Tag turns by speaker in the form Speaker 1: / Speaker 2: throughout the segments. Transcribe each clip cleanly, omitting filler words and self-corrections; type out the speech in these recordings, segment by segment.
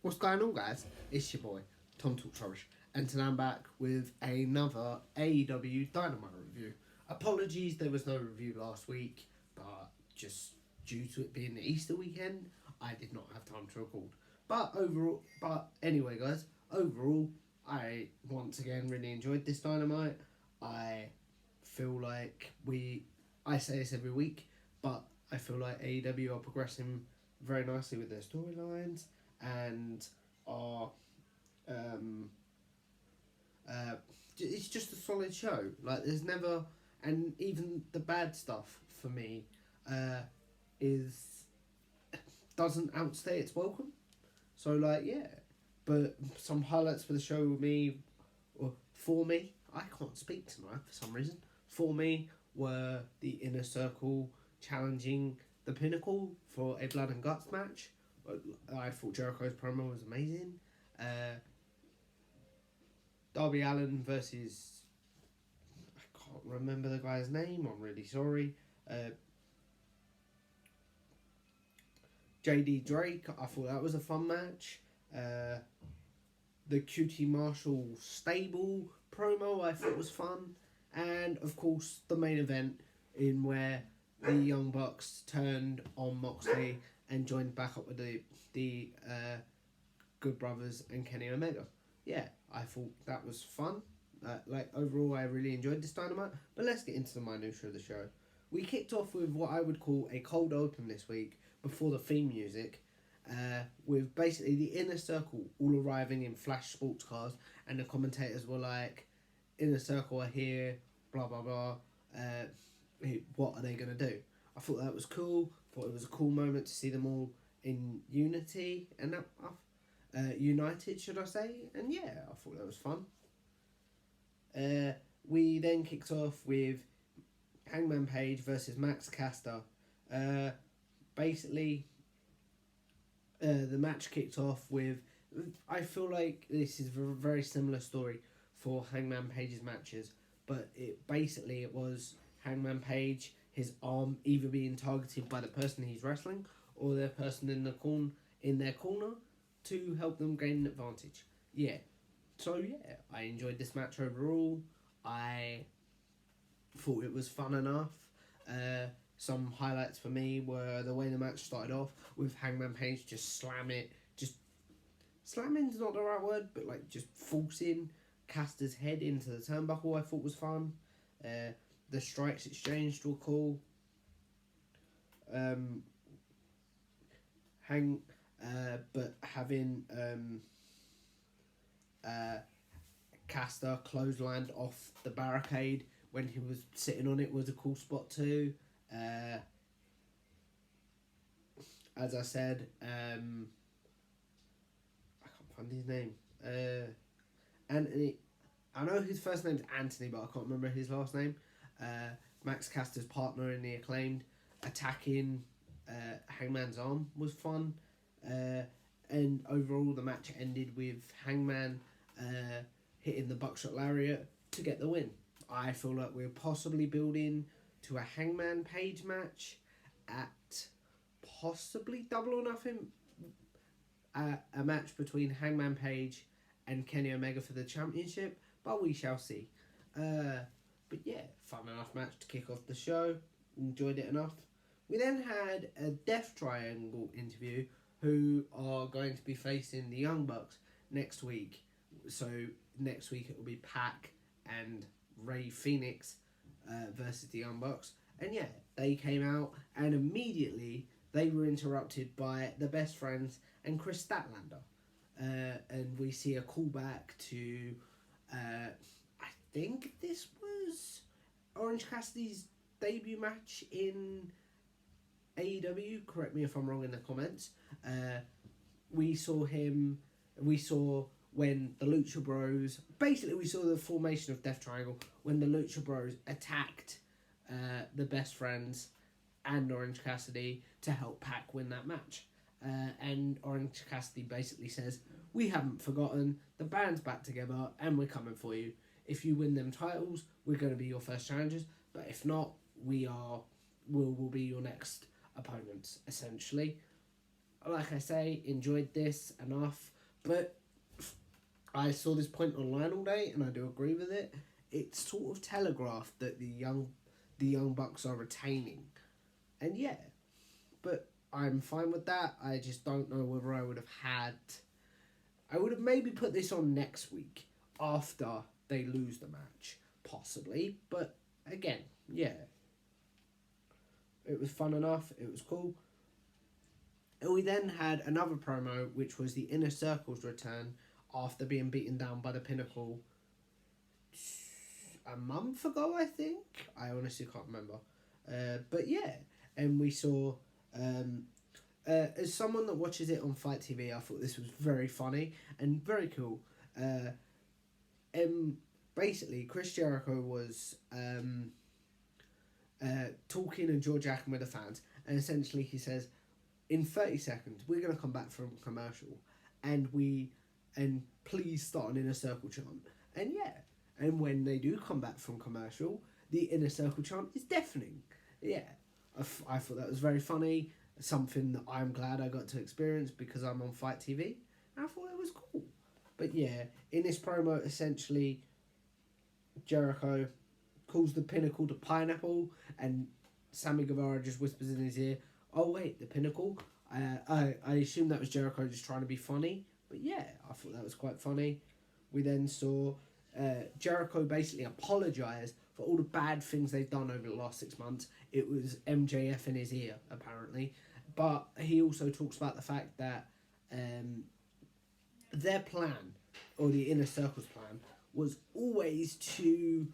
Speaker 1: What's going on, guys? It's your boy, Tom Talkchorish, and today I'm back with another AEW Dynamite review. Apologies, there was no review last week, but just due to it being the Easter weekend, I did not have time to record. But anyway, guys, overall, I once again really enjoyed this Dynamite. I feel like I say this every week, but I feel like AEW are progressing very nicely with their storylines and are um, it's just a solid show. Like there's never, and even the bad stuff for me is doesn't outstay its welcome. So like yeah, but some highlights for the show with me, or for me, I can't speak tonight for some reason. For me were the Inner Circle challenging the Pinnacle for a Blood and Guts match. I thought Jericho's promo was amazing. Darby Allin versus, I can't remember the guy's name. I'm really sorry. JD Drake. I thought that was a fun match. The QT Marshall stable promo I thought was fun, and of course the main event in where the Young Bucks turned on Moxley and joined back up with the Good Brothers and Kenny Omega. Yeah, I thought that was fun. Overall, I really enjoyed this Dynamite. But let's get into the minutiae of the show. We kicked off with what I would call a cold open this week before the theme music, with basically the Inner Circle all arriving in flash sports cars, and the commentators were like, "Inner Circle are here, blah blah blah. What are they gonna do?" I thought that was cool. Thought it was a cool moment to see them all in unity and united, should I say? And yeah, I thought that was fun. We then kicked off with Hangman Page versus Max Caster. Basically, the match kicked off with. I feel like this is a very similar story for Hangman Page's matches, but it was Hangman Page, his arm either being targeted by the person he's wrestling or the person in their corner to help them gain an advantage. Yeah. So yeah, I enjoyed this match overall. I thought it was fun enough. Some highlights for me were the way the match started off with Hangman Page slamming's not the right word, but like just forcing Caster's head into the turnbuckle. I thought was fun. The strikes exchanged were cool. But having Caster clotheslined off the barricade when he was sitting on it was a cool spot too. As I said, I can't find his name. Anthony. I know his first name's Anthony, but I can't remember his last name. Max Caster's partner in the Acclaimed attacking Hangman's arm was fun. And overall, the match ended with Hangman hitting the buckshot lariat to get the win. I feel like we're possibly building to a Hangman Page match at possibly Double or Nothing. A match between Hangman Page and Kenny Omega for the championship, but we shall see. But yeah, fun enough match to kick off the show. Enjoyed it enough. We then had a Death Triangle interview, who are going to be facing the Young Bucks next week. So next week it will be Pac and Ray Phoenix versus the Young Bucks. And yeah, they came out and immediately they were interrupted by the Best Friends and Chris Statlander. And we see a callback to, I think this was Orange Cassidy's debut match in AEW. Correct me if I'm wrong in the comments. We saw when the Lucha Bros, basically we saw the formation of Death Triangle when the Lucha Bros attacked the Best Friends and Orange Cassidy to help Pac win that match. And Orange Cassidy basically says, "We haven't forgotten, the band's back together and we're coming for you. If you win them titles, we're going to be your first challengers, but if not, we'll be your next opponents," essentially. like I say, enjoyed this enough, but I saw this point online all day, and I do agree with it. It's sort of telegraphed that the young bucks are retaining, and yeah, but I'm fine with that. I just don't know whether I would have had. I would have maybe put this on next week after they lose the match, possibly. But again, yeah, it was fun enough. It was cool. And we then had another promo, which was the Inner Circle's return after being beaten down by the Pinnacle a month ago, I think. I honestly can't remember. But yeah, and we saw. As someone that watches it on Fight TV, I thought this was very funny and very cool. Basically, Chris Jericho was talking and jaw jacking with the fans, and essentially he says, "In 30 seconds, we're gonna come back from commercial, and please start an Inner Circle chant." And yeah, and when they do come back from commercial, the Inner Circle chant is deafening. Yeah, I thought that was very funny. Something that I'm glad I got to experience because I'm on Fight TV, and I thought it was cool. But yeah, in this promo, essentially, Jericho calls the Pinnacle to Pineapple, and Sammy Guevara just whispers in his ear, "Oh wait, the Pinnacle." I assume that was Jericho just trying to be funny, but yeah, I thought that was quite funny. We then saw Jericho basically apologise for all the bad things they've done over the last 6 months. It was MJF in his ear, apparently. But he also talks about the fact that their plan, or the Inner Circle's plan, was always to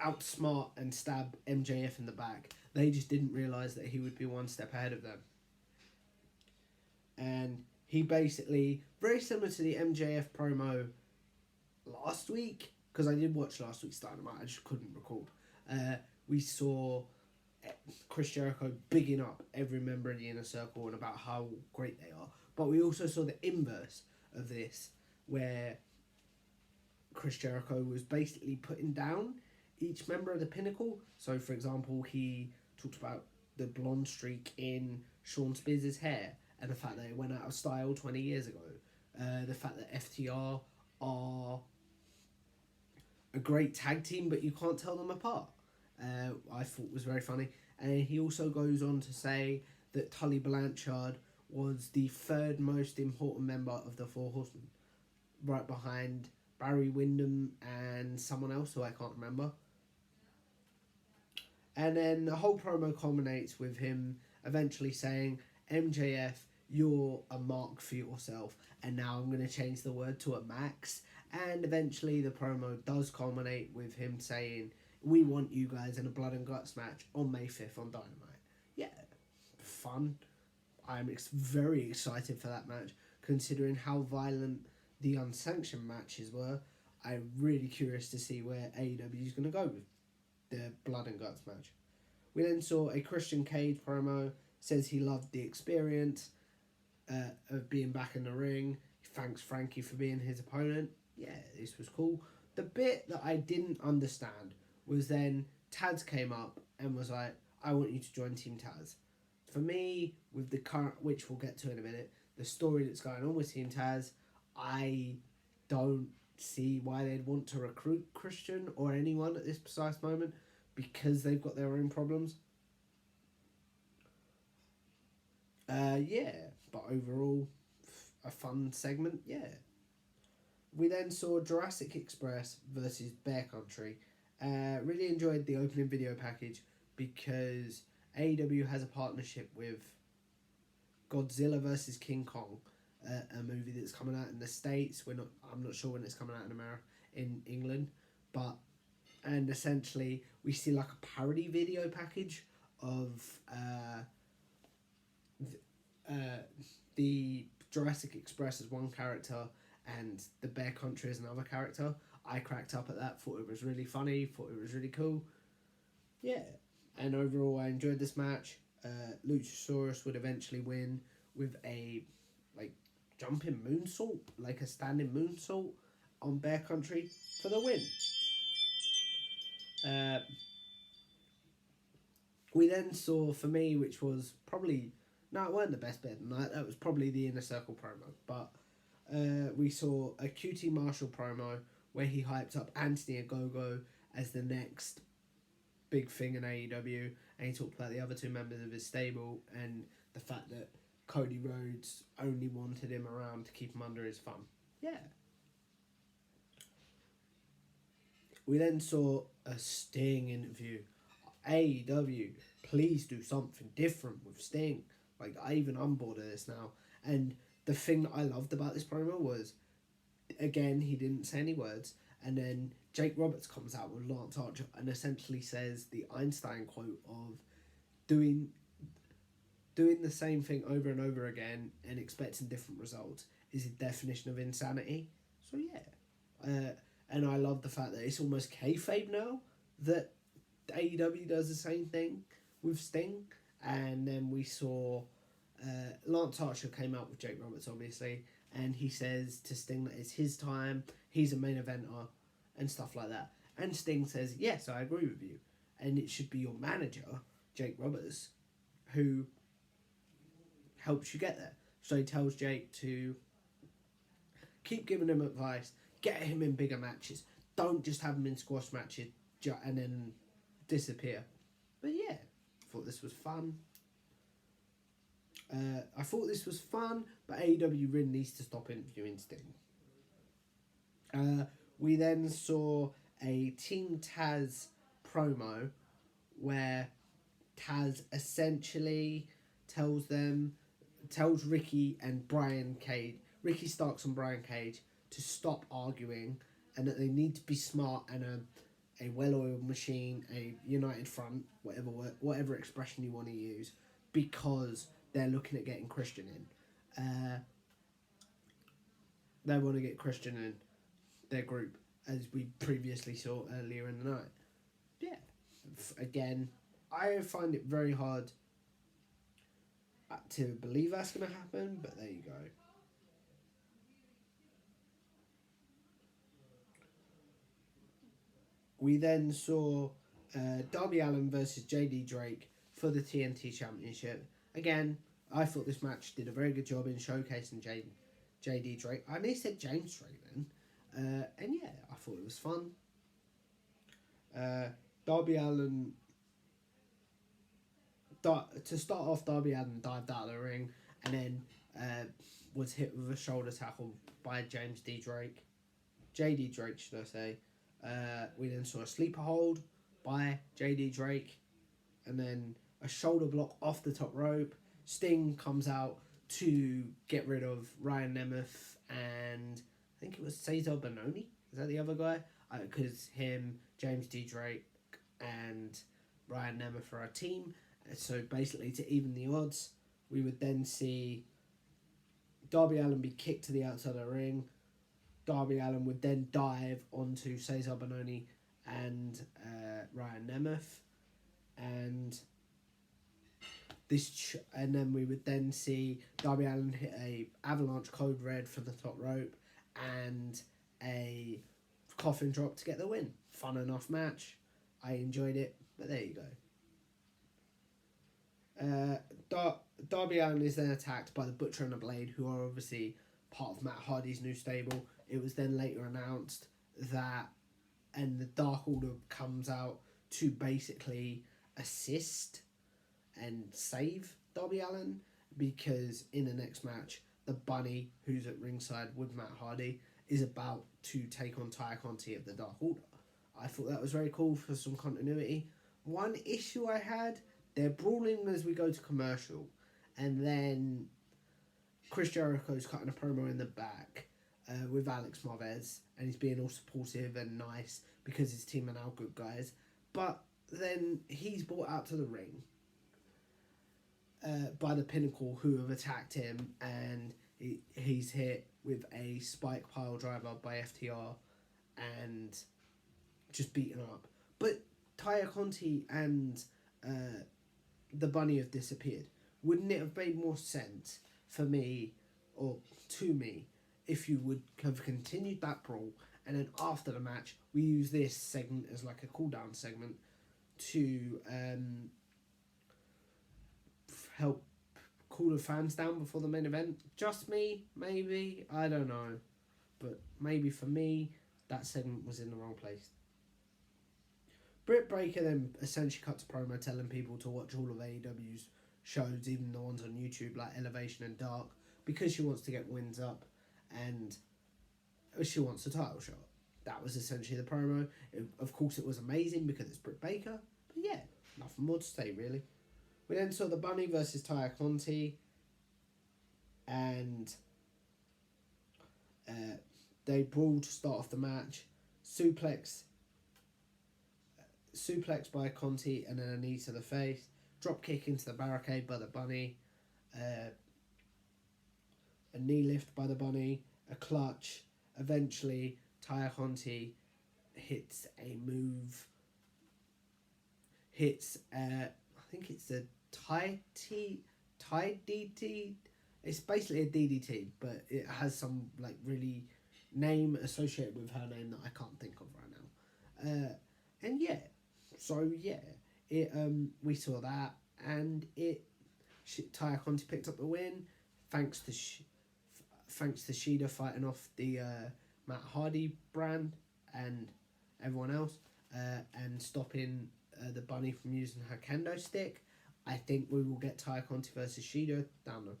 Speaker 1: outsmart and stab MJF in the back. They just didn't realise that he would be one step ahead of them. And he basically, very similar to the MJF promo last week, because I did watch last week's Dynamite, I just couldn't record. We saw Chris Jericho bigging up every member of the Inner Circle and about how great they are. But we also saw the inverse of this, where Chris Jericho was basically putting down each member of the Pinnacle. So, for example, he talked about the blonde streak in Sean Spears' hair and the fact that it went out of style 20 years ago. The fact that FTR are a great tag team, but you can't tell them apart. I thought was very funny. And he also goes on to say that Tully Blanchard was the third most important member of the Four Horsemen, right behind Barry Windham and someone else who I can't remember. And then the whole promo culminates with him eventually saying, "MJF, you're a mark for yourself, and now I'm going to change the word to a max." And eventually the promo does culminate with him saying, "We want you guys in a blood and guts match on May 5th on Dynamite." Yeah, fun. I'm very excited for that match, considering how violent the unsanctioned matches were. I'm really curious to see where AEW is going to go with the blood and guts match. We then saw a Christian Cage promo. Says he loved the experience of being back in the ring. He thanks Frankie for being his opponent. Yeah, this was cool. The bit that I didn't understand was then Taz came up and was like, "I want you to join Team Taz." For me, with the current, which we'll get to in a minute, the story that's going on with Team Taz, I don't see why they'd want to recruit Christian or anyone at this precise moment, because they've got their own problems. Yeah, but overall, a fun segment, yeah. We then saw Jurassic Express versus Bear Country. Really enjoyed the opening video package because AEW has a partnership with Godzilla versus King Kong, a movie that's coming out in the States. I'm not sure when it's coming out in America, in England, and essentially we see like a parody video package of the Jurassic Express as one character and the Bear Country as another character. I cracked up at that, thought it was really funny, thought it was really cool. Yeah, and overall I enjoyed this match. Luchasaurus would eventually win with a jumping moonsault, like a standing moonsault on Bear Country for the win. We then saw, for me, which was probably No, it weren't the best bit of the night. That was probably the Inner Circle promo. But we saw a QT Marshall promo where he hyped up Anthony Ogogo as the next big thing in AEW, and he talked about the other two members of his stable and the fact that Cody Rhodes only wanted him around to keep him under his thumb. Yeah. We then saw a Sting interview. AEW, please do something different with Sting. Like, I'm bored of this now. And the thing that I loved about this promo was, again, he didn't say any words, and then Jake Roberts comes out with Lance Archer and essentially says the Einstein quote of doing the same thing over and over again and expecting different results is a definition of insanity. So yeah, and I love the fact that it's almost kayfabe now that AEW does the same thing with Sting. And then we saw Lance Archer came out with Jake Roberts, obviously, and he says to Sting that it's his time, he's a main eventer, and stuff like that. And Sting says, yes, I agree with you. And it should be your manager, Jake Roberts, who helps you get there. So he tells Jake to keep giving him advice, get him in bigger matches. Don't just have him in squash matches and then disappear. But yeah, I thought this was fun. But AEW really needs to stop interviewing Sting. We then saw a Team Taz promo where Taz essentially tells Ricky and Ricky Starks and Brian Cage, to stop arguing and that they need to be smart and a well-oiled machine, a united front, whatever expression you want to use, because they're looking at getting Christian in. They want to get Christian in their group, as we previously saw earlier in the night. Yeah. Again, I find it very hard to believe that's going to happen, but there you go. We then saw Darby Allin versus JD Drake for the TNT Championship. Again, I thought this match did a very good job in showcasing JD Drake. I nearly said James Drake then. And yeah, I thought it was fun. Darby Allin... to start off, Darby Allin dived out of the ring and then was hit with a shoulder tackle by JD Drake, should I say. We then saw a sleeper hold by JD Drake, and then a shoulder block off the top rope. Sting comes out to get rid of Ryan Nemeth and I think it was Cesar Bononi. Is that the other guy? Because him, James D. Drake, and Ryan Nemeth are a team. So basically, to even the odds, we would then see Darby Allin be kicked to the outside of the ring. Darby Allin would then dive onto Cesar Bononi and Ryan Nemeth, and then we would then see Darby Allin hit a avalanche code red from the top rope and a coffin drop to get the win. Fun enough match. I enjoyed it, but there you go. Darby Allin is then attacked by the Butcher and the Blade, who are obviously part of Matt Hardy's new stable. It was then later announced that, and the Dark Order comes out to basically assist and save Darby Allin, because in the next match, the Bunny, who's at ringside with Matt Hardy, is about to take on Ty Conti of the Dark Order. I thought that was very cool for some continuity. One issue I had, they're brawling as we go to commercial, and then Chris Jericho's cutting a promo in the back with Alex Marvez, and he's being all supportive and nice because his team are now good guys. But then he's brought out to the ring by the Pinnacle, who have attacked him, and he's hit with a spike pile driver by FTR and just beaten up. But Ty Conti and the Bunny have disappeared. Wouldn't it have made more sense for me, or to me, if you would have continued that brawl, and then after the match, we use this segment as like a cool-down segment to help cool the fans down before the main event. Just me, maybe, I don't know, but maybe for me, that segment was in the wrong place. Britt Baker then essentially cuts a promo telling people to watch all of AEW's shows, even the ones on YouTube like Elevation and Dark, because she wants to get wins up and she wants a title shot. That was essentially the promo. Of course, it was amazing because it's Britt Baker, but yeah, nothing more to say really. We then saw the Bunny versus Taya Conti, and they brawled to start off the match. Suplex by Conti and then a knee to the face. Drop kick into the barricade by the Bunny. A knee lift by the Bunny. A clutch. Eventually, Taya Conti hits a move. I think it's a Tide DT. It's basically a DDT, but it has some like really name associated with her name that I can't think of right now. And yeah, so yeah, it we saw that, and Taya Conti picked up the win, thanks to Shida fighting off the Matt Hardy brand and everyone else, and stopping the Bunny from using her kendo stick. I think we will get Taya Conti versus Shida down the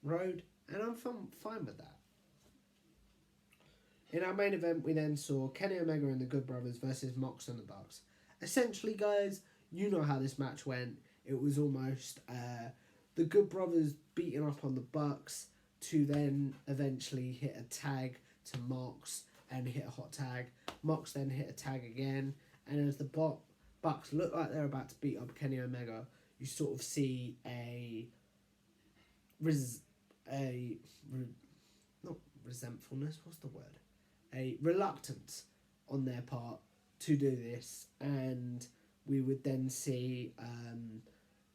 Speaker 1: road, and I'm fine with that. In our main event, we then saw Kenny Omega and the Good Brothers versus Mox and the Bucks. Essentially, guys, you know how this match went. It was almost the Good Brothers beating up on the Bucks to then eventually hit a tag to Mox and hit a hot tag. Mox then hit a tag again, and as the Bucks look like they're about to beat up Kenny Omega, you sort of see not resentfulness, what's the word? A reluctance on their part to do this, and we would then see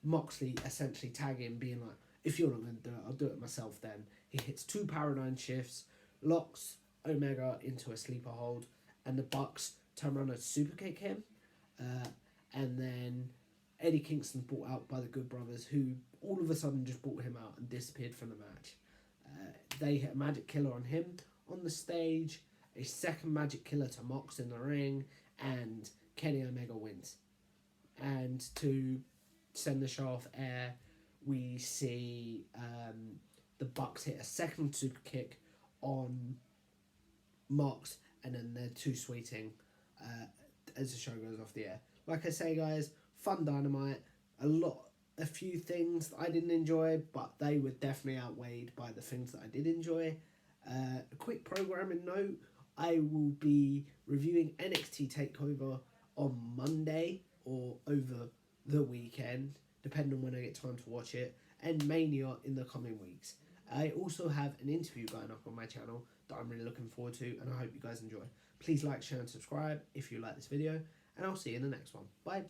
Speaker 1: Moxley essentially tag him, being like, if you're not going to do it, I'll do it myself then. He hits 2 paradigm shifts, locks Omega into a sleeper hold, and the Bucks turn around and super kick him. And then Eddie Kingston's brought out by the Good Brothers, who all of a sudden just brought him out and disappeared from the match. They hit a Magic Killer on him on the stage, a second Magic Killer to Mox in the ring, and Kenny Omega wins. And to send the show off air, we see the Bucks hit a second super kick on Mox, and then they're too sweeting as the show goes off the air. Like I say, guys, fun Dynamite. A few things that I didn't enjoy, but they were definitely outweighed by the things that I did enjoy. A quick programming note, I will be reviewing NXT TakeOver on Monday or over the weekend, depending on when I get time to watch it, and Mania in the coming weeks. I also have an interview going up on my channel that I'm really looking forward to, and I hope you guys enjoy. Please like, share, and subscribe if you like this video, and I'll see you in the next one. Bye.